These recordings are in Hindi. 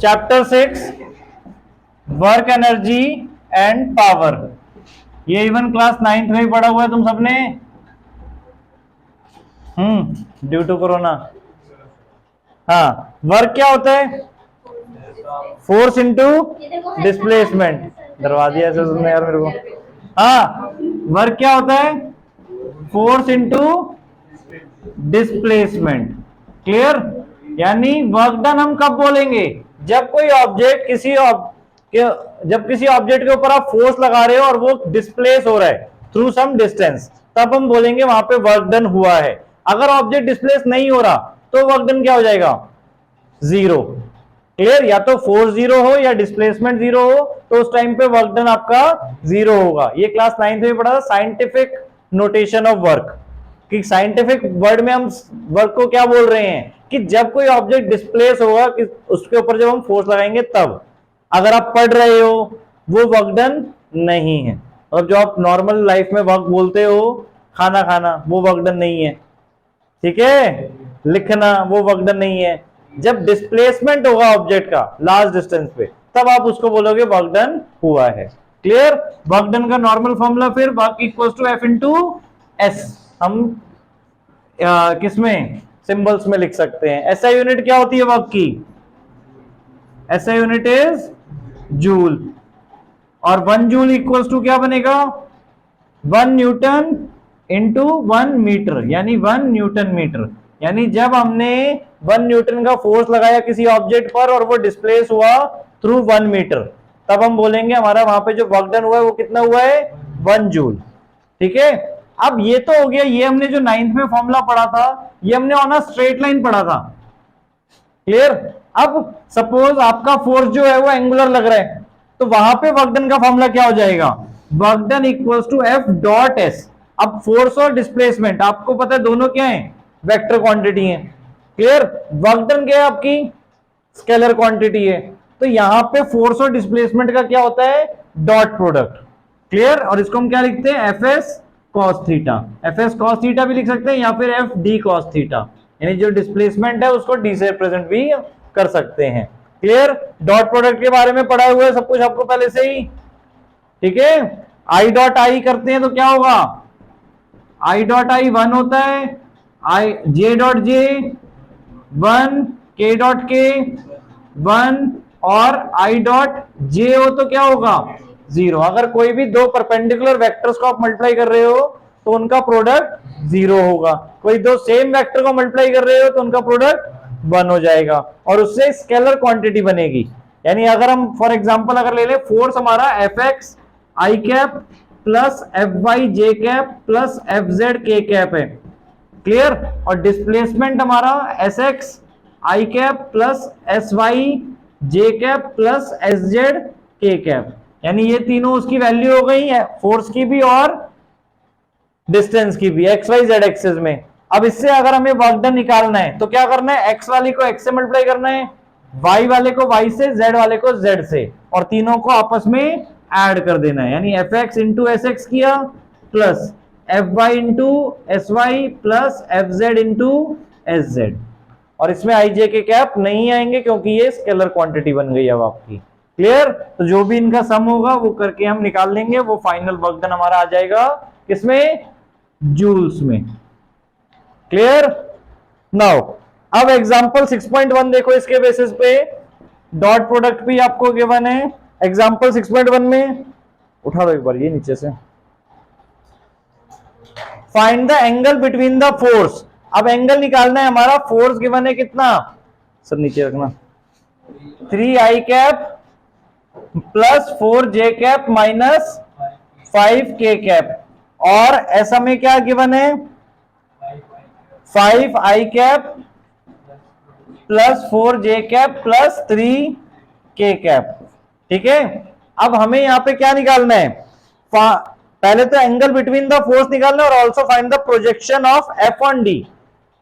Chapter 6 work energy and power. ये इवन क्लास 9th में भी पढ़ा हुआ है तुम सबने। Due to corona. हाँ, वर्क क्या होता है? Force into displacement. डरवा दिया ऐसे तुमने यार मेरे को। हाँ, वर्क क्या होता है? Force into displacement. क्लियर? यानी वर्क डन हम कब बोलेंगे? जब कोई ऑब्जेक्ट जब किसी ऑब्जेक्ट के ऊपर आप फोर्स लगा रहे हो और वो डिस्प्लेस हो रहा है थ्रू सम डिस्टेंस, तब हम बोलेंगे वहां पे वर्क डन हुआ है। अगर ऑब्जेक्ट डिस्प्लेस नहीं हो रहा तो वर्क डन क्या हो जाएगा? जीरो। क्लियर? या तो फोर्स जीरो हो या डिस्प्लेसमेंट जीरो हो, तो उस टाइम पे वर्क डन आपका जीरो होगा। ये क्लास 9th में पढ़ा था, साइंटिफिक नोटेशन ऑफ वर्क। कि साइंटिफिक वर्ड में हम वर्क को क्या बोल रहे हैं कि जब कोई ऑब्जेक्ट डिस्प्लेस होगा कि उसके ऊपर जब हम फोर्स लगाएंगे तब। अगर आप पढ़ रहे हो वो वर्क डन नहीं है। और जो आप नॉर्मल लाइफ में वर्क बोलते हो, खाना खाना, वो वर्क डन नहीं है। ठीक है? लिखना वो वर्क डन नहीं है। जब डिस्प्लेसमेंट होगा ऑब्जेक्ट का लार्ज डिस्टेंस पे, तब आप उसको बोलोगे वर्क डन हुआ है। क्लियर? वर्क डन का नॉर्मल फॉर्मूला फिर work equals to F into S. हम किसमें? सिंबल्स में लिख सकते हैं। एसआई यूनिट क्या होती है वर्क की? SI unit is joule. और 1 जूल इक्वल्स टू क्या बनेगा? 1 न्यूटन इंटू 1 मीटर, यानी 1 न्यूटन मीटर। यानी जब हमने 1 न्यूटन का फोर्स लगाया किसी ऑब्जेक्ट पर और वो डिस्प्लेस हुआ थ्रू 1 मीटर, तब हम बोलेंगे हमारा वहां पे जो वर्क डन हुआ है वो कितना हुआ है? 1 जूल। ठीक है? अब ये तो हो गया, ये हमने जो 9th में फॉर्मूला पढ़ा था, ये हमने ऑन अ स्ट्रेट लाइन पढ़ा था। क्लियर? अब सपोज आपका फोर्स जो है वो एंगुलर लग रहा है, तो वहां पे वर्क डन का फॉर्मूला क्या हो जाएगा? Work done equals to F dot S. अब फोर्स और डिस्प्लेसमेंट आपको पता है दोनों क्या है? वेक्टर क्वांटिटी है। क्लियर? वर्क डन क्या है आपकी? स्केलर क्वांटिटी है। तो यहां पे फोर्स और डिस्प्लेसमेंट का क्या होता है? Dot product. क्लियर? और इसको हम क्या लिखते हैं? F S cos theta. F S cos theta भी लिख सकते हैं या फिर एफ डी कॉस थीटा, यानी जो डिस्प्लेसमेंट है उसको डी से रिप्रेजेंट भी कर सकते हैं। क्लियर? डॉट प्रोडक्ट के बारे में पढ़ा हुआ है सब कुछ आपको पहले से ही। ठीक है? आई डॉट आई करते हैं तो क्या होगा? आई डॉट आई 1 होता है, आई जे डॉट जे 1, के डॉट के 1, और आई डॉट जे हो तो क्या होगा? 0। अगर कोई भी दो परपेंडिकुलर वेक्टर्स को आप मल्टीप्लाई कर रहे हो तो उनका प्रोडक्ट 0 होगा। कोई दो सेम वेक्टर को मल्टीप्लाई कर रहे हो तो उनका प्रोडक्ट 1 हो जाएगा, और उससे स्केलर क्वांटिटी बनेगी। यानी अगर हम फॉर एग्जांपल अगर ले ले, फोर्स हमारा एफ एक्स आई कैप प्लस एफ वाई जे कैप प्लस एफ जेड के कैप है। क्लियर? और डिस्प्लेसमेंट हमारा एस एक्स आई कैप प्लस एस वाई जे कैप प्लस एस जेड के कैप। यानी ये तीनों उसकी वैल्यू हो गई है, फोर्स की भी और डिस्टेंस की भी, एक्स वाई जेड एक्सिस में। अब इससे अगर हमें वर्क डन निकालना है तो क्या करना है? एक्स वाले को एक्स से मल्टीप्लाई करना है, वाई वाले को वाई से, जेड वाले को जेड से, और तीनों को आपस में ऐड कर देना है। यानी F X into S X किया plus F Y into S Y plus F Z into S Z. और इसमें आई जे के कैप नहीं आएंगे क्योंकि ये स्केलर क्वांटिटी बन गई अब आपकी। क्लियर? तो जो भी इनका सम होगा वो करके हम निकाल लेंगे, वो फाइनल वर्क डन हमारा आ जाएगा किसमें? जूल्स में। क्लियर? नाउ अब एग्जांपल 6.1 देखो, इसके बेसिस पे डॉट प्रोडक्ट भी आपको गिवन है। एग्जांपल 6.1 में उठा दो एक बार ये नीचे से, find the angle between the force. अब एंगल निकालना है हमारा, फोर्स गिवन है कितना? सर नीचे रखना, 3 आई कैप प्लस 4 जे कैप माइनस 5 के कैप, और ऐसा में क्या गिवन है? 5 आई कैप प्लस 4 जे कैप प्लस 3 के कैप। ठीक है? अब हमें यहां पे क्या निकालना है? पहले तो एंगल बिटवीन द फोर्स निकालना है और also find the projection of F on D.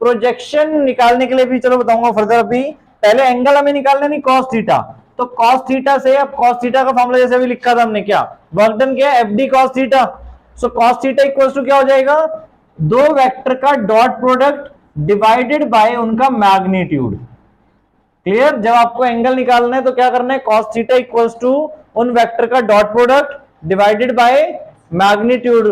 Projection निकालने के लिए भी चलो बताऊंगा फर्दर। अभी पहले एंगल हमें निकालना नहीं, कॉस थीटा। तो कॉस थीटा से, अब कॉस थीटा का फॉर्मूला जैसे अभी लिखा था हमने, क्या वर्क डन किया? F D cos theta. So cos theta equals to क्या हो जाएगा? दो वेक्टर का डॉट प्रोडक्ट डिवाइडेड बाय उनका मैग्नीट्यूड। क्लियर। जब आपको एंगल निकालना है तो क्या करना है, cos थीटा इक्वल्स टू उन वेक्टर का dot product divided by magnitude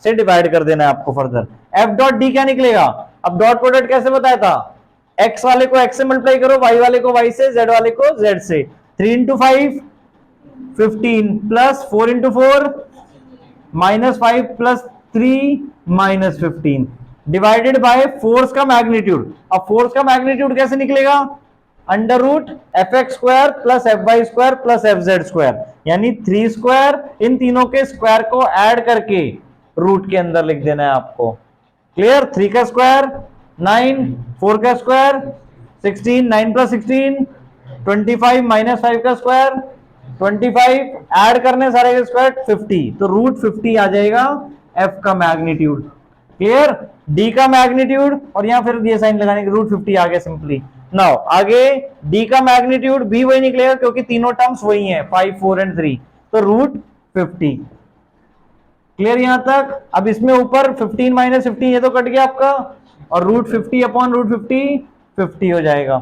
से डिवाइड कर देना है आपको फर्दर। एफ डॉट डी क्या निकलेगा, अब डॉट प्रोडक्ट कैसे बताया था, एक्स वाले को एक्स से मल्टीप्लाई करो, वाई वाले को वाई से, जेड वाले को जेड से। 3 into 5 15 plus 4 into 4 -5 plus 3 -15 divided by force का मैग्नीट्यूड। अब फोर्स का मैग्नीट्यूड कैसे निकलेगा, under root F X square plus F Y square plus F Z square, यानी 3 स्क्वायर इन तीनों के स्क्वायर को ऐड करके रूट के अंदर लिख देना है आपको। क्लियर। 3 का स्क्वायर 9, 4 का स्क्वायर 16, 9 प्लस 16 25 माइनस 5 का स्क्वायर 25, ऐड करने सारे के स्क्वायर 50, तो रूट 50 आ जाएगा एफ का मैग्नीट्यूड। क्लियर। डी का मैग्नीट्यूड, और यहां फिर ये साइन लगाने के रूट 50 आ गया सिंपली। नाउ आगे डी का मैग्नीट्यूड भी वही निकलेगा क्योंकि तीनों टर्म्स वही हैं 5, 4 एंड 3, तो रूट 50। क्लियर यहां तक। अब इसमें ऊपर 15 माइनस 15 ये तो कट गया आपका, और रूट 50 अपॉन रूट 50 50 हो जाएगा।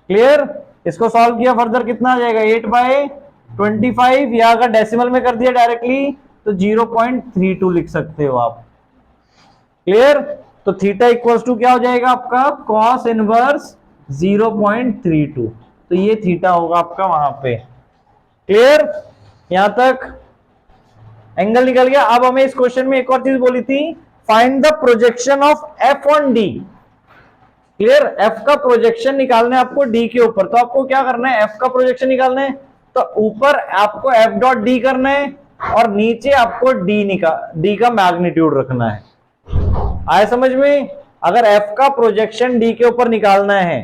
क्लियर। इसको सॉल्व किया फर्दर कितना आ जाएगा, 8/25, या अगर डेसिमल में कर दिया डायरेक्टली तो 0.32 लिख सकते हो आप। क्लियर। तो थीटा इक्वल्स टू क्या हो जाएगा आपका, कॉस इनवर्स 0.32, तो ये थीटा होगा आपका वहां पे। क्लियर यहां तक एंगल निकल गया। अब हमें इस क्वेश्चन में एक और चीज बोली थी, find the projection of F on D. Clear. F का प्रोजेक्शन निकालना है आपको डी के ऊपर, तो आपको क्या करना है, एफ का प्रोजेक्शन निकालना है तो ऊपर आपको एफ डॉट डी करना है और नीचे आपको डी का मैग्नीट्यूड रखना है। आए समझ में। अगर एफ का प्रोजेक्शन डी के ऊपर निकालना है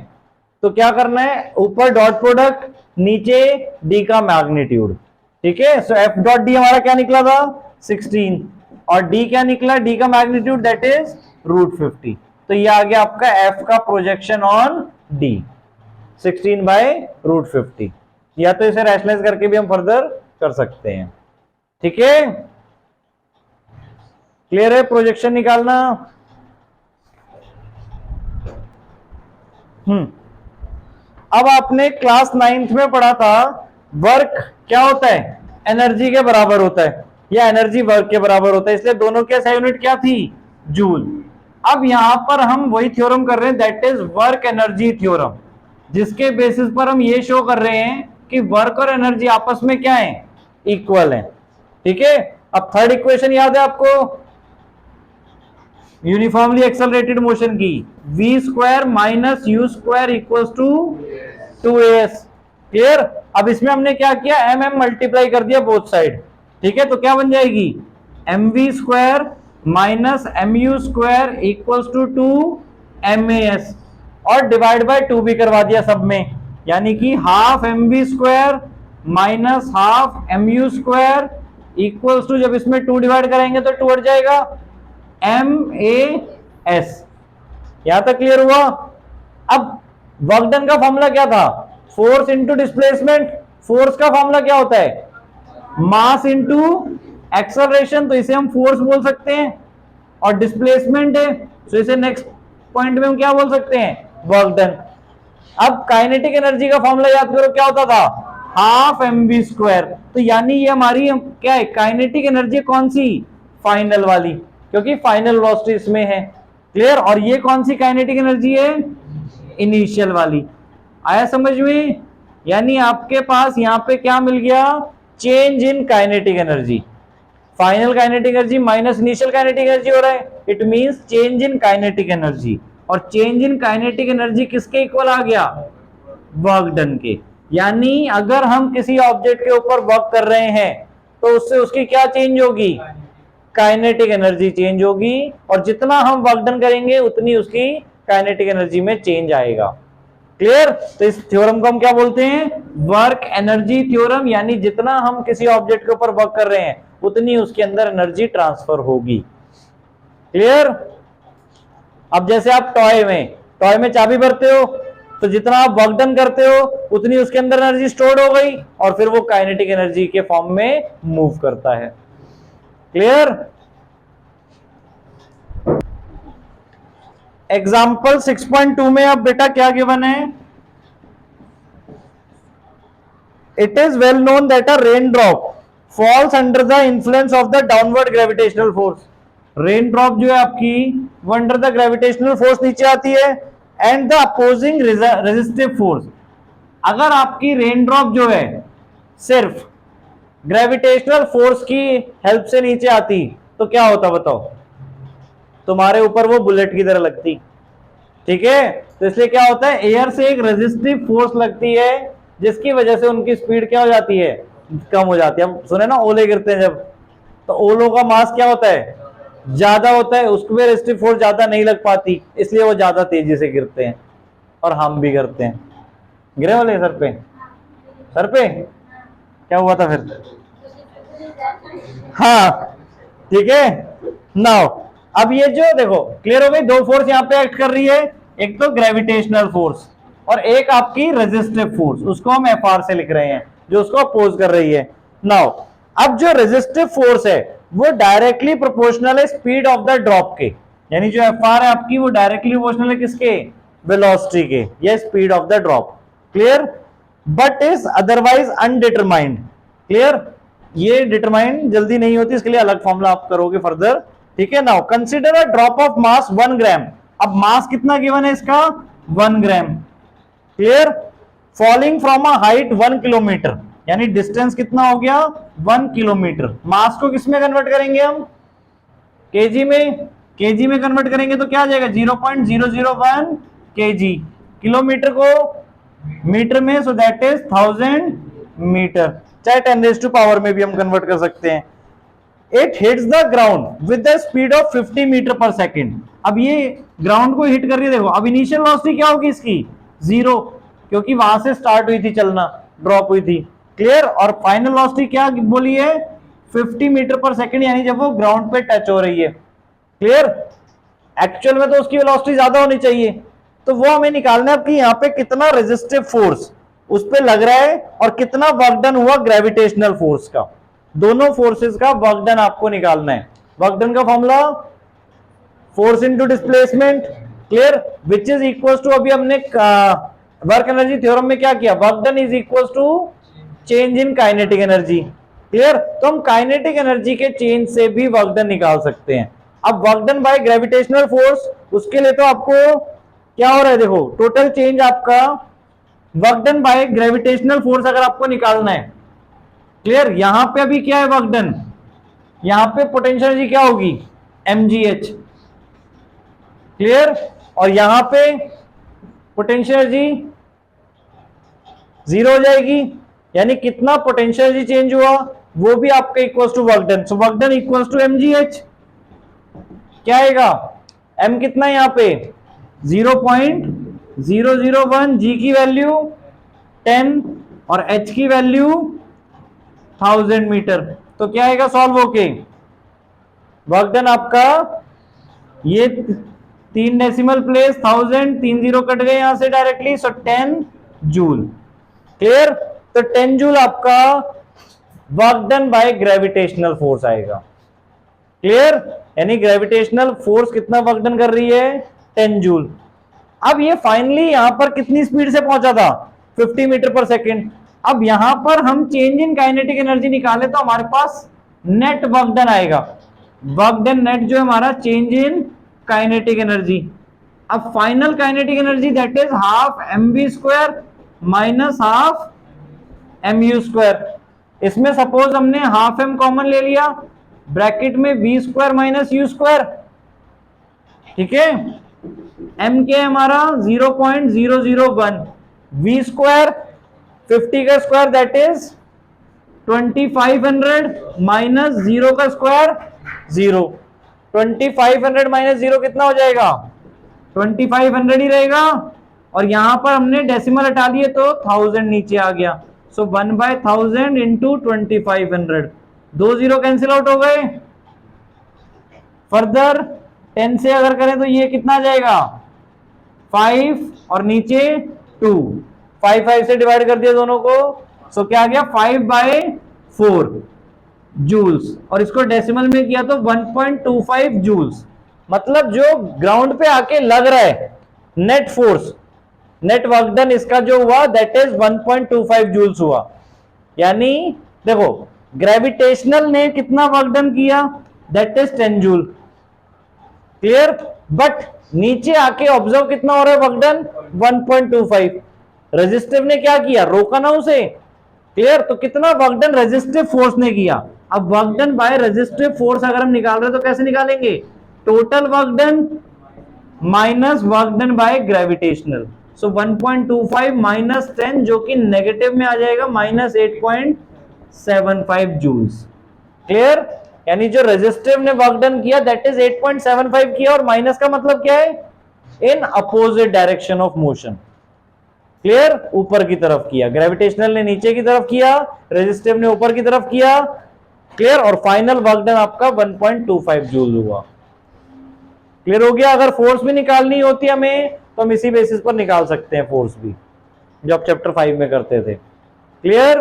तो क्या करना है, ऊपर डॉट प्रोडक्ट नीचे डी का मैग्नीट्यूड। ठीक है। सो एफ डॉट डी हमारा क्या निकला था 16, और डी क्या निकला, डी का मैग्नीट्यूड दैट इज रूट 50, तो ये आ गया आपका एफ का प्रोजेक्शन ऑन डी 16/√50। या तो इसे रैशनलाइज करके भी हम फर्दर कर सकते हैं। ठीक है। क्लियर है प्रोजेक्शन निकालना। अब आपने क्लास 9th में पढ़ा था वर्क क्या होता है, एनर्जी के बराबर होता है, या एनर्जी वर्क के बराबर होता है, इसलिए दोनों की एसआई यूनिट क्या थी, जूल। अब यहां पर हम वही थ्योरम कर रहे हैं that is work energy theorem, जिसके बेसिस पर हम ये शो कर रहे हैं कि वर्क और एनर्जी आपस में क्या है, इक्वल है। ठीक है। अब थर्ड इक्वेशन याद है आपको, यूनिफॉर्मली एक्सेलरेटेड मोशन की, v square minus u square equals to 2as। Clear. अब इसमें हमने क्या किया, mm मल्टीप्लाई कर दिया बोथ साइड। ठीक है। तो क्या बन जाएगी, mv square minus mu square equals to 2mas, और डिवाइड बाय 2 भी करवा दिया सब में, यानी कि half mv square minus half mu square equals to, जब इसमें 2 डिवाइड करेंगे तो 2 हट जाएगा, MAS। यहां तक क्लियर हुआ। अब वर्क डन का फॉर्मूला क्या था, फोर्स इंटू डिस्प्लेसमेंट। फोर्स का फॉर्मूला क्या होता है, मास इंटू एक्सेलरेशन, तो इसे हम फोर्स बोल सकते हैं, और डिस्प्लेसमेंट है तो इसे नेक्स्ट पॉइंट में हम क्या बोल सकते हैं, वर्क डन। अब काइनेटिक एनर्जी का फॉर्मूला याद करो क्या होता था, हाफ mv स्क्वायर, तो यानी ये हमारी क्या है, काइनेटिक एनर्जी कौन सी, फाइनल वाली, क्योंकि फाइनल वेलोसिटी इसमें है। क्लियर। और ये कौन सी काइनेटिक एनर्जी है, इनिशियल वाली। आया समझ में। यानी आपके पास यहां पे क्या मिल गया, change in kinetic energy, final kinetic energy minus initial kinetic energy हो रहा है, it means change in kinetic energy. और चेंज इन काइनेटिक एनर्जी किसके इक्वल आ गया, वर्क डन के। यानी अगर हम किसी ऑब्जेक्ट के ऊपर वर्क कर रहे हैं तो उससे उसकी क्या चेंज होगी, काइनेटिक एनर्जी चेंज होगी, और जितना हम वर्क डन करेंगे उतनी उसकी काइनेटिक एनर्जी में चेंज आएगा। क्लियर। तो इस थ्योरम को हम क्या बोलते हैं, वर्क एनर्जी थ्योरम, यानी जितना हम किसी ऑब्जेक्ट के ऊपर वर्क कर रहे हैं उतनी उसके अंदर एनर्जी ट्रांसफर होगी। क्लियर। अब जैसे आप टॉय में चाबी भरते हो तो जितना आप वर्क डन करते हो उतनी उसके अंदर एनर्जी स्टोर्ड हो गई, और फिर वो काइनेटिक एनर्जी के फॉर्म में मूव करता है। क्लियर। एग्जाम्पल 6.2 में अब बेटा क्या गिवन है, it is well known that a rain drop falls under the influence of the downward gravitational force. Rain drop जो है आपकी वो अंडर द ग्रेविटेशनल फोर्स नीचे आती है and the opposing resistive force. अगर आपकी रेन ड्रॉप जो है सिर्फ ग्रेविटेशनल फोर्स की हेल्प से नीचे आती तो क्या होता बताओ, तुम्हारे ऊपर वो बुलेट की तरह लगती। ठीक है, तो इसलिए क्या होता है, एयर से एक रेजिस्टिव फोर्स लगती है जिसकी वजह से उनकी स्पीड क्या हो जाती है, कम हो जाती है। हम सुने ना ओले गिरते हैं जब, तो ओलों का मास क्या होता है, ज्यादा होता है, उसको भी रेजिस्टिव फोर्स ज्यादा नहीं लग पाती, इसलिए वो ज्यादा तेजी से गिरते हैं और हम भी करते हैं। गिरे वाले सर पे, सर पे क्या हुआ था फिर? हाँ ठीक है। नाउ अब ये जो देखो क्लियर हो गई, दो फोर्स यहां पे एक्ट कर रही है, एक तो ग्रेविटेशनल फोर्स और एक आपकी रेजिस्टिव फोर्स, उसको हम एफ से लिख रहे हैं जो उसको अपोज कर रही है। नाउ अब जो रेजिस्टिव फोर्स है वो डायरेक्टली प्रोपोर्शनल है स्पीड ऑफ द ड्रॉप के, यानी जो एफ है आपकी वो डायरेक्टली प्रोपोर्शनल है किसके, वेलोसिटी के, या speed of the drop. Clear, but is otherwise undetermined. Clear, ये डिटरमाइन जल्दी नहीं होती, इसके लिए अलग फॉर्मूला आप करोगे फर्दर। ठीक है, now consider a drop of mass 1 gram. अब मास कितना गिवन है इसका, 1 gram. Clear, falling from a height 1 kilometre, यानी डिस्टेंस कितना हो गया, 1 किलोमीटर। मास को किस में कन्वर्ट करेंगे हम, केजी में, केजी में कन्वर्ट करेंगे तो क्या आ जाएगा 0.001 केजी, किलोमीटर को मीटर में, सो दैट इज 1000 मीटर, चाहे 10⁻⁴ में भी हम कन्वर्ट कर सकते हैं। It hits the ground with the speed of 50 metre पर सेकेंड। अब ये ग्राउंड को हिट कर रही है, देखो अब इनिशियल वेलोसिटी क्या होगी इसकी, 0, क्योंकि वहां से स्टार्ट हुई थी चलना, ड्रॉप हुई थी। क्लियर, और फाइनल वेलोसिटी क्या बोली है, 50 मीटर पर सेकेंड, यानी जब वो ग्राउंड पे टच हो रही है। क्लियर, एक्चुअल में तो उसकी वेलोसिटी ज्यादा होनी चाहिए, तो वो हमें निकालना है कि यहाँ पे कितना रेजिस्टिव फोर्स उस पे लग रहा है और कितना वर्क डन हुआ ग्रेविटेशनल फोर्स का, दोनों फोर्सेस का वर्क डन आपको निकालना है। वर्क डन का formula force into displacement. Clear, which is equal to, अभी हमने वर्क एनर्जी थ्योरम में क्या किया, work done is equal to change in kinetic energy. Clear, तो हम काइनेटिक एनर्जी के चेंज से भी वर्क डन निकाल सकते हैं। अब work done by gravitational force, उसके लिए तो आपको क्या हो रहा है, देखो टोटल चेंज आपका work done by gravitational force अगर आपको निकालना है। क्लियर, यहां पे अभी क्या है वर्क डन, यहां पे पोटेंशियल एनर्जी क्या होगी, mgh। क्लियर, और यहां पे पोटेंशियल एनर्जी 0 हो जाएगी, यानी कितना पोटेंशियल एनर्जी चेंज हुआ वो भी आपका equal to work done. So work done equal to mgh। क्या आएगा, m कितना है यहां पे 0.001, g की वैल्यू 10 और h की वैल्यू 1000 मीटर। तो क्या आएगा सॉल्व होके, वर्क डन आपका ये 3 डेसिमल प्लेस 1000, 3 जीरो कट गए यहां से डायरेक्टली, सो 10 जूल। क्लियर, तो 10 जूल आपका work done by gravitational force आएगा। क्लियर, यानी ग्रेविटेशनल फोर्स कितना वर्क डन कर रही है, 10 जूल। अब ये फाइनली यहां पर कितनी स्पीड से पहुंचा था, 50 मीटर पर सेकेंड। अब यहां पर हम चेंज इन काइनेटिक एनर्जी निकाले तो हमारे पास नेट वर्क डन आएगा। वर्क डन नेट जो है हमारा चेंज इन काइनेटिक एनर्जी। अब final kinetic energy that is half mv² minus half mu²। इसमें सपोज हमने हाफ m कॉमन ले लिया, ब्रैकेट में v² माइनस u²। ठीक है, m के हमारा 0.001, v² 50 का स्क्वायर दैट इज 2500 माइनस 0 का स्क्वायर 0। 2500 माइनस 0 कितना हो जाएगा, 2500 ही रहेगा, और यहां पर हमने डेसिमल हटा लिए तो 1000 नीचे आ गया। सो 1/1000 इंटू 2500, 2 जीरो कैंसिल आउट हो गए। फर्दर 10 से अगर करें तो ये कितना आ जाएगा 5 और नीचे 2, 5 से डिवाइड कर दिया दोनों को, सो क्या आ गया 5/4 जूल्स, और इसको डेसिमल में किया तो 1.25 जूल्स। मतलब जो ग्राउंड पे आके लग रहा है net force, net work done इसका जो हुआ दैट इज 1.25 जूल्स हुआ। यानी देखो ग्रेविटेशनल ने कितना वर्क डन किया, that is 10 joule. Clear? But नीचे आके ऑब्जर्व कितना हो रहा है वर्क डन, 1.25। रेजिस्टिव ने क्या किया, रोका ना उसे। क्लियर? तो कितना वर्क डन रेजिस्टिव फोर्स ने किया। अब work done by resistive force अगर हम निकाल रहे हैं तो कैसे निकालेंगे, total work done minus work done by gravitational. So 1.25 minus 10 जो कि नेगेटिव में आ जाएगा माइनस 8.75 जूल्स। क्लियर? यानी जो रेजिस्टिव ने वर्क डन किया दैट इज 8.75 किया, और माइनस का मतलब क्या है, in opposite direction of motion. Clear? ऊपर की तरफ किया, ग्रेविटेशनल ने नीचे की तरफ किया, रेजिस्टिव ने ऊपर की तरफ किया। क्लियर? और फाइनल वर्क डन आपका 1.25 जूल हुआ। क्लियर हो गया? अगर फोर्स भी निकालनी होती है हमें तो हम इसी बेसिस पर निकाल सकते हैं फोर्स भी, जो आप चैप्टर 5 में करते थे। क्लियर?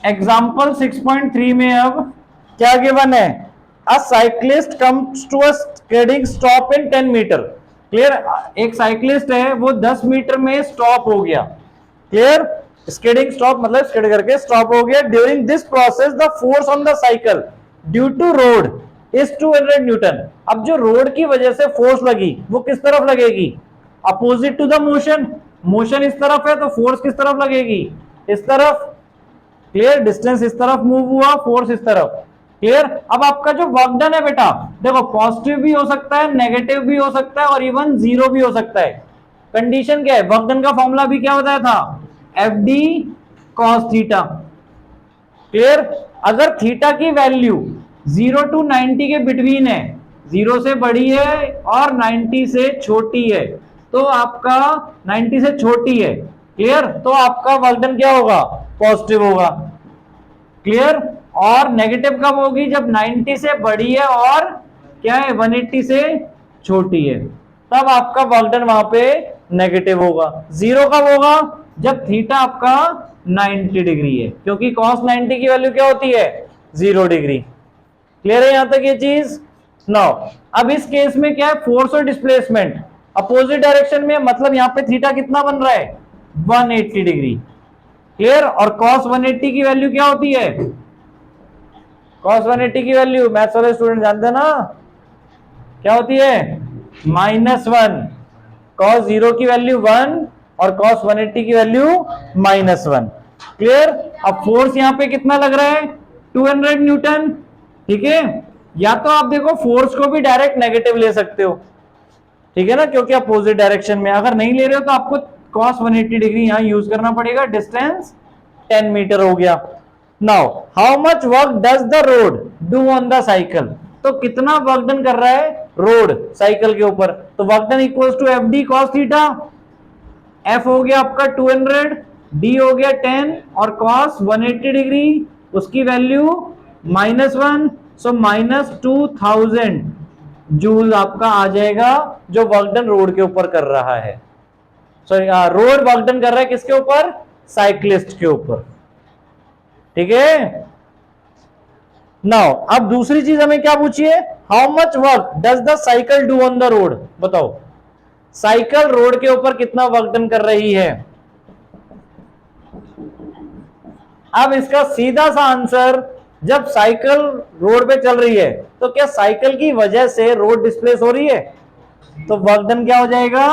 एग्जाम्पल 6.3 में अब क्या गिवन है, a cyclist comes to a skidding stop in 10 metre. Clear? एक साइक्लिस्ट है वो 10 मीटर में स्टॉप हो गया। क्लियर? स्किडिंग स्टॉप मतलब स्किड करके स्टॉप हो गया। During this process the force on the cycle due to road is 200 newton. अब जो रोड की वजह से फोर्स लगी वो किस तरफ लगेगी, opposite to the motion. Motion इस तरफ है तो फोर्स किस तरफ लगेगी, इस तरफ। क्लियर? डिस्टेंस इस तरफ मूव हुआ, फोर्स इस तरफ। क्लियर? अब आपका जो वर्क डन है बेटा, देखो पॉजिटिव भी हो सकता है, नेगेटिव भी हो सकता है, और इवन जीरो भी हो सकता है। कंडीशन क्या है, वर्क डन का फॉर्मूला भी क्या बताया था, F D cos theta. Clear? अगर थीटा की वैल्यू 0 to 90 के बिटवीन है, 0 से बड़ी है और 90 से छोटी है, तो आपका 90 से छोटी है। क्लियर? तो आपका वर्क डन क्या होगा, पॉजिटिव होगा। क्लियर? और नेगेटिव कब होगी, जब 90 से बड़ी है और क्या है 180 से छोटी है, तब आपका वर्क डन वहां पे नेगेटिव होगा। जीरो कब होगा, जब थीटा आपका 90 डिग्री है, क्योंकि cos 90 की वैल्यू क्या होती है, 0 डिग्री। क्लियर है यहां तक ये चीज? नाउ अब इस केस में क्या है, फोर्स और डिस्प्लेसमेंट अपोजिट डायरेक्शन में, मतलब यहां पे थीटा कितना बन रहा है, 180 डिग्री। क्लियर? और cos 180 की वैल्यू क्या होती है, cos 180 की वैल्यू मैथ्स वाले स्टूडेंट जानते हैं ना, क्या होती है, -1। cos 0 की वैल्यू 1 और cos 180 की वैल्यू -1। क्लियर? अब फोर्स यहां पे कितना लग रहा है, 200 न्यूटन। ठीक है? या तो आप देखो फोर्स को भी डायरेक्ट नेगेटिव ले सकते हो, ठीक है ना, क्योंकि अपोजिट डायरेक्शन में। अगर नहीं ले रहे हो तो आपको cos 180 डिग्री यहां यूज करना पड़ेगा। डिस्टेंस 10 मीटर हो गया। Now how much work does the road do on the cycle. तो कितना वर्क डन कर रहा है रोड साइकिल के ऊपर, तो work done equals to F D cos theta. F हो गया आपका 200, डी हो गया 10, और cos 180 डिग्री उसकी वैल्यू -1, सो -2000 जूल आपका आ जाएगा, जो वर्क डन रोड के ऊपर कर रहा है। सॉरी, रोड वर्क डन कर रहा है किसके ऊपर, साइक्लिस्ट के ऊपर। ठीक है? नाउ अब दूसरी चीज हमें क्या पूछिए, how much work does the cycle do on the road. बताओ साइकिल रोड के ऊपर कितना वर्क डन कर रही है। अब इसका सीधा सा आंसर, जब साइकिल रोड पे चल रही है तो क्या साइकिल की वजह से रोड डिस्प्लेस हो रही है, तो वर्क डन क्या हो जाएगा,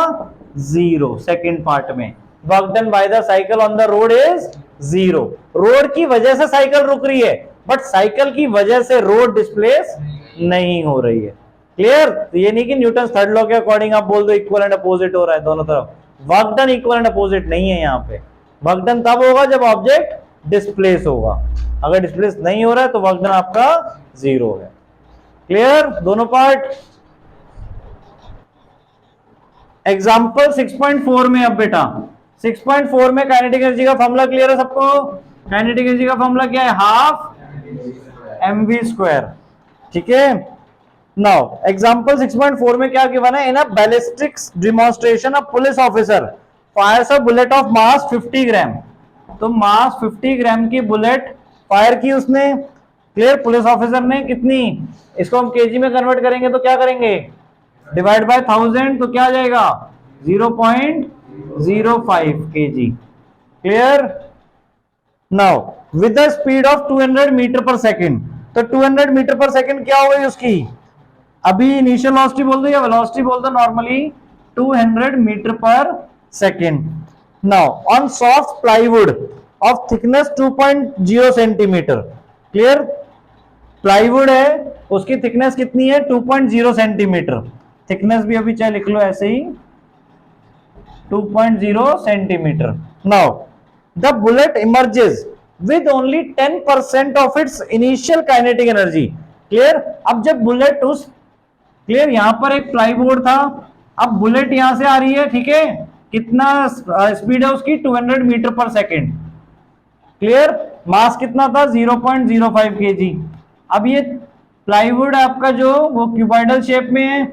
0। सेकंड पार्ट में work done by the cycle on the road is 0। Road की वजह से साइकिल रुक रही है, बट साइकिल की वजह से रोड डिस्प्लेस नहीं हो रही है। क्लियर? तो ये नहीं कि न्यूटन थर्ड लॉ के अकॉर्डिंग आप बोल दो इक्वल एंड अपोजिट हो रहा है दोनों तरफ। Work done equal and opposite नहीं है यहाँ पे। वर्क डन तब होगा जब ऑब्जेक्ट डिस्प्लेस होगा, अगर डिस्प्लेस नहीं हो रहा है तो वर्क डन आपका 0 है। क्लियर दोनों पार्ट? एग्जाम्पल 6.4 में अब बेटा 6.4 में काइनेटिक एनर्जी का फॉर्मूला क्लियर है सबको। काइनेटिक एनर्जी का फॉर्मूला क्या है, हाफ mv²। ठीक है? नाउ एग्जांपल 6.4 में क्या गिवन है, in a ballistics demonstration a police officer fires a bullet of mass 50 gram. तो मास 50 ग्राम की बुलेट फायर की उसने। क्लियर? पुलिस ऑफिसर ने कितनी, इसको हम केजी में कन्वर्ट करेंगे तो क्या करेंगे, डिवाइड बाय 1000, तो क्या आ जाएगा 0.0 0.05 kg. Clear? Now with the speed of 200 metre पर सेकेंड, तो 200 मीटर पर सेकेंड क्या हो गई उसकी, अभी इनिशियल वेलोसिटी बोल दो या वेलोसिटी बोल दो नॉर्मली, 200 मीटर पर second. Now on soft plywood of thickness 2.0 centimetre. Clear? Plywood है, उसकी थिकनेस कितनी है, 2.0 सेंटीमीटर. थिकनेस भी अभी चाहे लिख लो ऐसे ही, 2.0 centimetre. Now the bullet emerges with only 10% of its initial kinetic energy. Clear? अब जब बुलेट उस, क्लियर, यहां पर एक प्लाईवुड था, अब बुलेट यहां से आ रही है, ठीक है, कितना स्पीड है उसकी, 200 मीटर पर सेकेंड. क्लियर? मास कितना था, 0.05 kg. अब ये प्लाईवुड आपका जो वो क्यूबॉइडल शेप में है,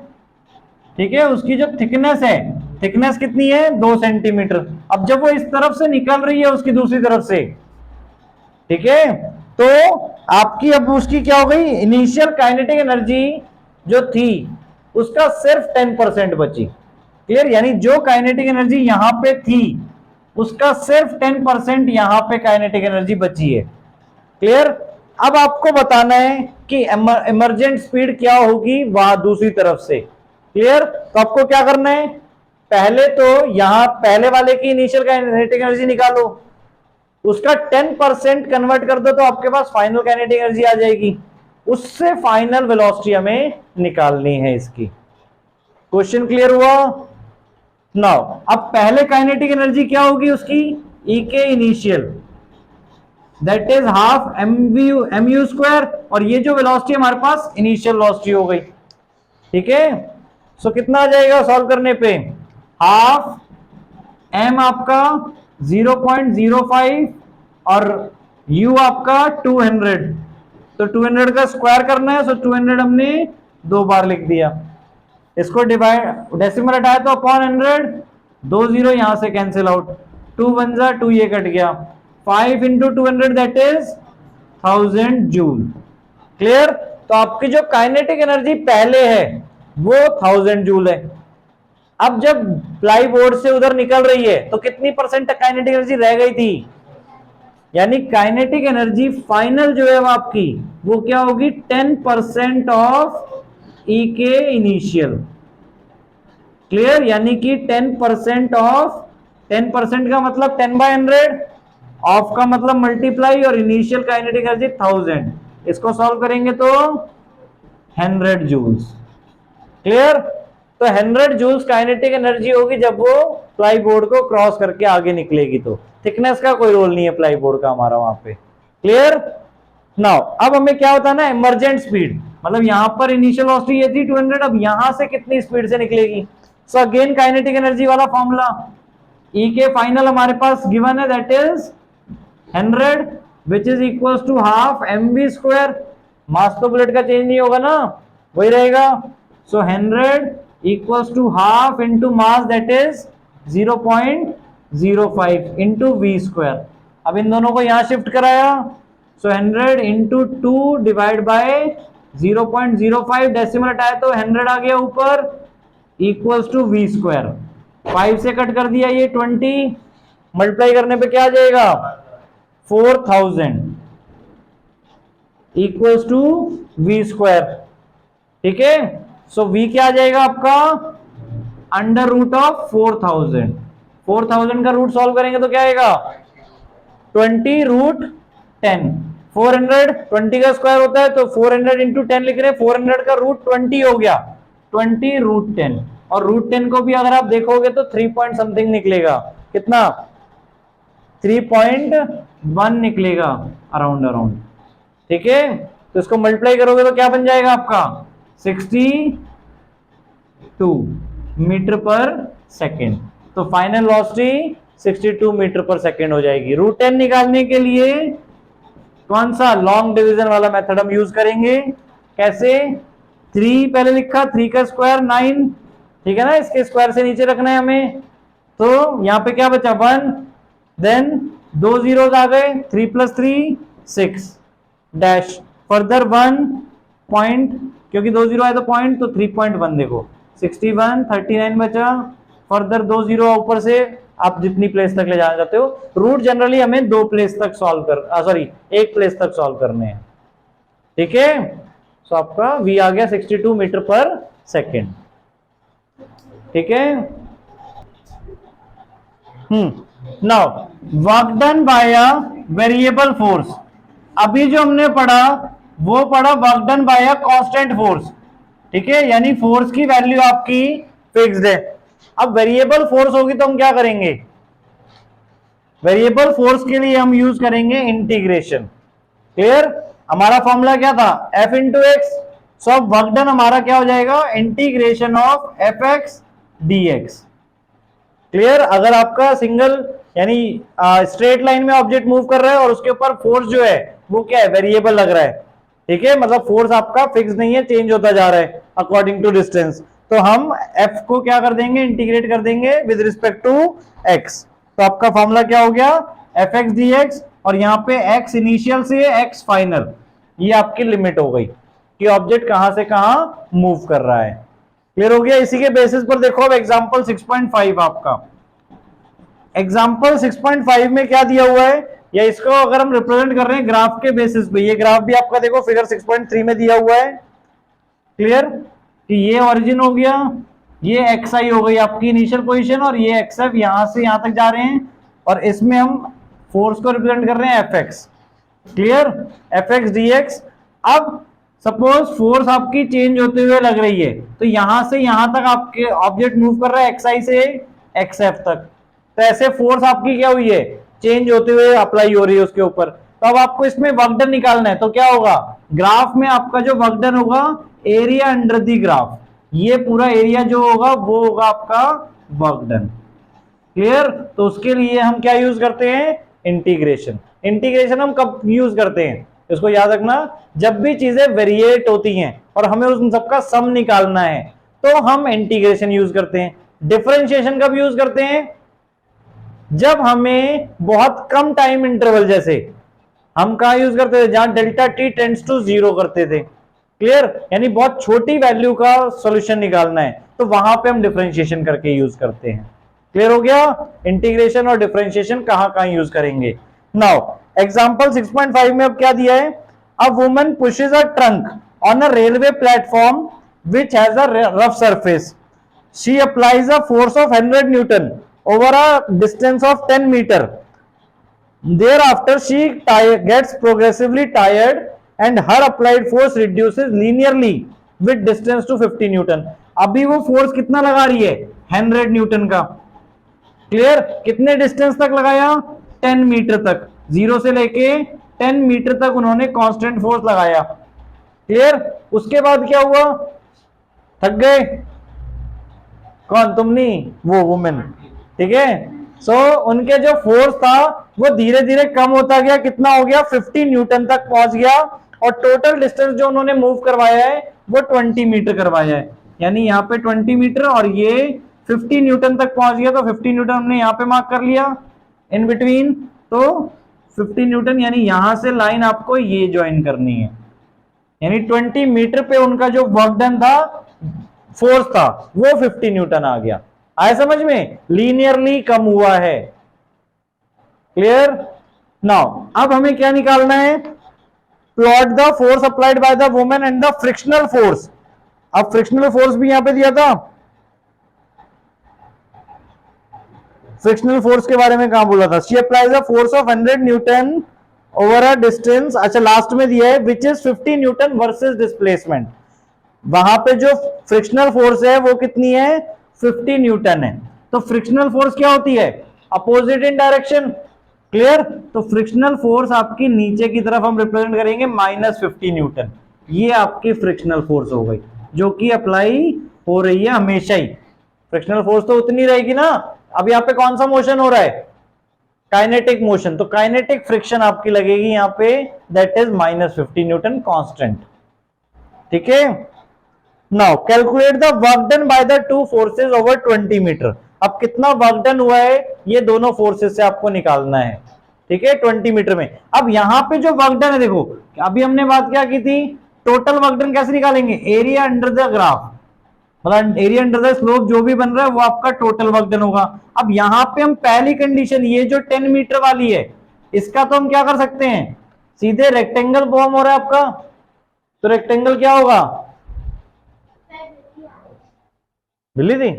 ठीक है, उसकी जो थिकनेस है, थिकनेस कितनी है, 2 सेंटीमीटर. अब जब वो इस तरफ से निकल रही है उसकी दूसरी तरफ से, ठीक है, तो आपकी अब उसकी क्या हो गई, इनिशियल काइनेटिक एनर्जी जो थी उसका सिर्फ 10% बची. क्लियर? यानी जो काइनेटिक एनर्जी यहां पे थी उसका सिर्फ 10% यहां पे काइनेटिक एनर्जी बची है. क्लियर? अब आपको बताना है कि इमर्जेंट स्पीड क्या होगी वहां दूसरी तरफ से. क्लियर? तो आपको क्या करना है, पहले तो यहां पहले वाले की इनिशियल काइनेटिक एनर्जी निकालो, उसका 10% कन्वर्ट कर दो तो आपके पास फाइनल काइनेटिक एनर्जी आ जाएगी. उससे फाइनल वेलोसिटी हमें निकालनी है इसकी. क्वेश्चन क्लियर हुआ? नाउ अब पहले काइनेटिक एनर्जी क्या होगी उसकी, ई के initial, that is half mu square, और ये जो वेलोसिटी हमारे पास इनिशियल वेलोसिटी हो गई. ठीक है, सो कितना आ जाएगा सॉल्व करने पे, हाफ m आपका 0.05 और u आपका 200, तो 200 का स्क्वायर करना है, सो 200 हमने 2 बार लिख दिया. इसको डिवाइड डेसिमल हटाया तो अपॉन 100, 2 0 यहां से कैंसिल आउट, 2 1 जा 2, ये कट गया, 5 into 200 that is 1000 joule. Clear? तो आपकी जो काइनेटिक एनर्जी पहले है वो 1000 जूल है. अब जब प्लाई बोर्ड से उधर निकल रही है तो कितनी परसेंट काइनेटिक एनर्जी रह गई थी, यानी काइनेटिक एनर्जी फाइनल जो है वो आपकी वो क्या होगी, 10% ऑफ ई के इनिशियल. क्लियर? यानी कि 10% ऑफ, 10% का मतलब 10/100, ऑफ का मतलब मल्टीप्लाई, और इनिशियल काइनेटिक एनर्जी 1000. इसको सॉल्व करेंगे तो 100 जूल्स. क्लियर? तो 100 जूल्स काइनेटिक एनर्जी होगी जब वो प्लाई बोर्ड को क्रॉस करके आगे निकलेगी. तो थिकनेस का कोई रोल नहीं है प्लाई बोर्ड का हमारा वहां पे. क्लियर? नाउ अब हमें क्या होता है ना, इमर्जेंट स्पीड, मतलब यहां पर इनिशियल वेलोसिटी ये थी 200, अब यहां से कितनी स्पीड से निकलेगी. सो अगेन काइनेटिक एनर्जी वाला फॉर्मूला, ई के फाइनल हमारे पास गिवन है, that is 100 which is equal to half mv square. Mass तो बुलेट का चेंज नहीं होगा ना, वही रहेगा. So 100 equals to half into mass that is 0.05 into V square. अब इन दोनों को यहां शिफ्ट कराया, so 100 into 2 divide by 0.05, decimal हटाया तो 100 आ गया ऊपर, इक्वल्स टू वी स्क्वायर. 5 से कट कर दिया ये 20, मल्टीप्लाई करने पे क्या आ जाएगा, 4000 इक्वल्स टू वी स्क्वायर. ठीक है, सो v क्या आ जाएगा आपका, अंडर रूट ऑफ 4000. 4000 का रूट सॉल्व करेंगे तो क्या आएगा, 20 रूट 10. 400 20 का स्क्वायर होता है तो 400 इंटू 10 लिख रहे हैं, 400 का रूट 20 हो गया, 20 रूट 10. और रूट 10 को भी अगर आप देखोगे तो 3 पॉइंट समथिंग निकलेगा, कितना, 3.1 निकलेगा अराउंड. ठीक है, तो इसको मल्टीप्लाई करोगे तो क्या बन जाएगा आपका, 62 मीटर पर सेकेंड. तो फाइनल वेलोसिटी 62 मीटर पर सेकेंड हो जाएगी. रूट 10 निकालने के लिए कौन सा लॉन्ग डिवीजन वाला मेथड हम यूज करेंगे. कैसे, 3 पहले लिखा, 3 का स्क्वायर 9, ठीक है ना, इसके स्क्वायर से नीचे रखना है हमें. तो यहां पे क्या बचा, 1, देन 2 जीरोस आ गए, 3 + 3 6 डैश, फर्दर 1 पॉइंट, क्योंकि 2 जीरो आए तो पॉइंट, तो 3.1 देखो, 61 39 बचा, फर्दर 2 जीरो ऊपर से आप जितनी प्लेस तक ले जाना चाहते हो। रूट जनरली हमें 2 प्लेस तक सॉल्व कर सॉरी 1 प्लेस तक सॉल्व करने हैं, ठीक है। सो आपका v आ गया 62 मीटर पर सेकेंड, ठीक है। Now work done bye a variable force, अभी जो हमने पढ़ा वो पढ़ा work done bye a constant force, ठीक है, यानी फोर्स की वैल्यू आपकी फिक्स्ड है। अब वेरिएबल फोर्स होगी तो हम क्या करेंगे, वेरिएबल फोर्स के लिए हम यूज करेंगे इंटीग्रेशन। क्लियर, हमारा फॉर्मूला क्या था, F इंटू एक्स। सो अब वर्क डन हमारा क्या हो जाएगा, integration of F x D x. Clear, अगर आपका सिंगल यानी स्ट्रेट लाइन में ऑब्जेक्ट मूव कर रहा है और उसके ऊपर फोर्स जो है वो क्या है, वेरिएबल लग रहा है, ठीक है, मतलब फोर्स आपका फिक्स नहीं है, चेंज होता जा रहा है अकॉर्डिंग टू डिस्टेंस, तो हम F को क्या कर देंगे, इंटीग्रेट कर देंगे विद रिस्पेक्ट टू x। तो आपका फॉर्मूला क्या हो गया, एफ एक्स डी एक्स, और यहाँ पे x इनिशियल से x फाइनल, ये आपकी लिमिट हो गई कि ऑब्जेक्ट कहां से कहां मूव कर रहा है। क्लियर हो गया। इसी के बेसिस पर देखो अब एग्जांपल 6.5, आपका एग्जांपल 6.5 में क्या दिया हुआ है, या इसको अगर हम रिप्रेजेंट कर रहे हैं ग्राफ के बेसिस पे, ये ग्राफ भी आपका देखो फिगर 6.3 में दिया हुआ है। क्लियर, कि ये ओरिजिन हो गया, ये एक्स आई हो गई आपकी इनिशियल पोजीशन, और ये एक्स एफ यहां से यहां तक जा रहे हैं, और इसमें हम फोर्स को रिप्रेजेंट कर रहे हैं F x. Clear, F x D x. अब सपोज फोर्स आपकी चेंज होते हुए लग रही है, तो यहां से यहां तक आपके ऑब्जेक्ट मूव कर रहा है एक्स आई से एक्स एफ तक, तो ऐसे फोर्स आपकी क्या हुई है, चेंज होते हुए अप्लाई हो रही है उसके ऊपर। तो अब आपको इसमें वर्क डन निकालना है, तो क्या होगा, ग्राफ में आपका जो वर्क डन होगा, एरिया अंडर दी ग्राफ, ये पूरा एरिया जो होगा वो होगा आपका वर्क डन। क्लियर, तो उसके लिए हम क्या यूज करते हैं, इंटीग्रेशन। इंटीग्रेशन हम कब यूज करते हैं, इसको याद रखना, जब भी चीजें वेरिएट होती हैं और हमें उन सबका सम निकालना है तो हम इंटीग्रेशन यूज करते हैं। डिफरेंशिएशन कब यूज करते हैं, जब हमें बहुत कम टाइम इंटरवल, जैसे हम कहां यूज करते थे, जहां डेल्टा टी टेंड्स टू 0 करते थे। क्लियर, यानी बहुत छोटी वैल्यू का सॉल्यूशन निकालना है तो वहां पे हम डिफरेंशिएशन करके यूज करते हैं। क्लियर हो गया, इंटीग्रेशन और डिफरेंशिएशन कहां कहां यूज करेंगे। नाउ एग्जांपल 6.5 में अब क्या दिया है, a woman pushes a trunk on a railway platform which has a rough surface, she applies a force of 100 Newton over a distance of 10 meter. Thereafter she gets progressively tired and her applied force reduces linearly with distance to 50 Newton. अभी वो फोर्स कितना लगा रही है, 100 न्यूटन का। क्लियर, कितने डिस्टेंस तक लगाया, 10 मीटर तक, 0 से लेके 10 मीटर तक उन्होंने कांस्टेंट फोर्स लगाया। क्लियर, उसके बाद क्या हुआ, थक गए, कौन, तुम नहीं, वो वुमेन, ठीक है। सो उनके जो फोर्स था वो धीरे धीरे कम होता गया, कितना हो गया, 50 न्यूटन तक पहुंच गया, और टोटल डिस्टेंस जो उन्होंने मूव करवाया है वो 20 मीटर करवाया है, यानी यहाँ पे 20 मीटर और ये 50 न्यूटन तक पहुंच गया, तो 50 न्यूटन हमने यहाँ पे मार्क कर लिया इन बिटवीन, तो 50 न्यूटन, यानी यहां से लाइन आपको ये ज्वाइन करनी है, यानी 20 मीटर पे उनका जो वर्क डन था, फोर्स था, वो 50 न्यूटन आ गया। आए समझ में, लीनियरली कम हुआ है। क्लियर, नाउ अब हमें क्या निकालना है, plot the force applied by the women and the frictional force. अब फ्रिक्शनल फोर्स भी यहां पे दिया था, फ्रिक्शनल फोर्स के बारे में कहां बोला था, she applies a force of 100 Newton over a distance, अच्छा लास्ट में दिया है, which is 50 Newton versus displacement. वहां पे जो फ्रिक्शनल फोर्स है वो कितनी है, 50 न्यूटन है। तो फ्रिक्शनल फोर्स क्या होती है, अपोजिट इन डायरेक्शन। क्लियर, तो फ्रिक्शनल फोर्स आपकी नीचे की तरफ हम रिप्रेजेंट करेंगे -50 न्यूटन, ये आपकी फ्रिक्शनल फोर्स हो गई जो कि अप्लाई हो रही है हमेशा ही। फ्रिक्शनल फोर्स तो उतनी रहेगी ना, अब यहाँ पे कौन सा मोशन हो रहा है, काइनेटिक मोशन, तो काइनेटिक फ्रिक्शन आपकी लगेगी यहाँ पे, दैट इज -50 न्यूटन कांस्टेंट। ठीक है, now calculate the work done by the two forces over 20 metre. अब कितना वर्क डन हुआ है ये दोनों फोर्सेस से आपको निकालना है, ठीक है, 20 मीटर में। अब यहां पे जो वर्क डन है, देखो अभी हमने बात क्या की थी, टोटल वर्क डन कैसे निकालेंगे, एरिया अंडर द ग्राफ। मतलब एरिया अंडर द स्लोप जो भी बन रहा है वो आपका टोटल वर्क डन होगा। अब यहां पे हम पहली कंडीशन, ये जो 10 मीटर वाली है, इसका तो हम क्या कर सकते हैं, सीधे रेक्टेंगल फॉर्म हो रहा है आपका, तो रेक्टेंगल क्या होगा, बिल्ली थी।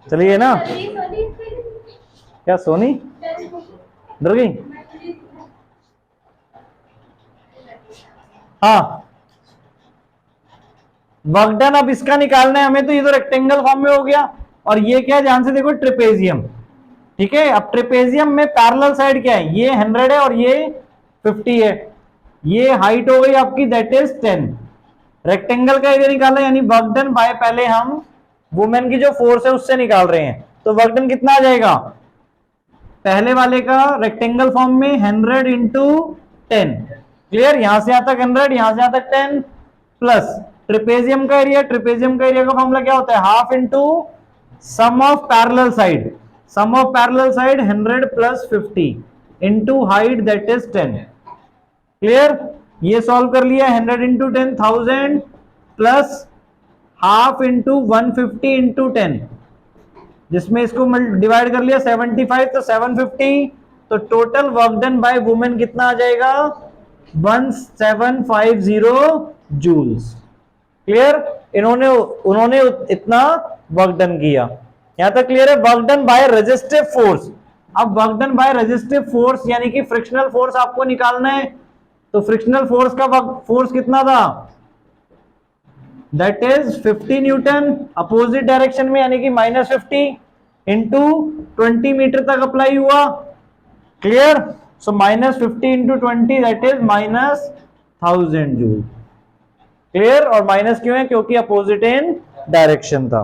चलिए ना, क्या सोनी डर गई? हाँ, वर्क डन अब इसका निकालना है हमें, तो ये तो रेक्टेंगल फॉर्म में हो गया, और ये क्या है, ध्यान से देखो, ट्रिपेजियम। ठीक है, अब ट्रिपेजियम में पैरेलल साइड क्या है, ये 100 है और ये 50 है, ये हाइट हो गई आपकी, दैट इज 10। रेक्टेंगल का एरिया निकाला, यानी वर्क डन बाय, पहले हम वुमेन की जो फोर्स है उससे निकाल रहे हैं, तो वर्क डन कितना आ जाएगा, पहले वाले का रेक्टेंगल फॉर्म में 100 इंटू 10, क्लियर, यहां से यहां तक 100, यहां से यहां तक 10, प्लस ट्रिपेजियम का एरिया, ट्रिपेजियम का एरिया का फॉर्मूला क्या होता है, half into sum of parallel side, sum of parallel side 100 plus 50 into height that is 10, clear. ये सॉल्व कर लिया, 100 into 10 1000 plus half into 150 into 10, जिसमें इसको डिवाइड कर लिया 75, तो 750, तो total work done by women कितना आ जाएगा, 1750 जूल्स, क्लियर। उन्होंने इतना वर्क डन किया, यहां तक क्लियर है। Work done by resistive force, अब work done by resistive force यानी कि फ्रिक्शनल फोर्स आपको निकालना है, तो फ्रिक्शनल फोर्स का फोर्स कितना था, that is 50 Newton opposite direction में, यानी कि -50 इंटू 20 मीटर तक अप्लाई हुआ, clear. So -50 into 20 that is -1000 joule, clear. और माइनस क्यों है, क्योंकि अपोजिट इन डायरेक्शन था,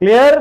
क्लियर।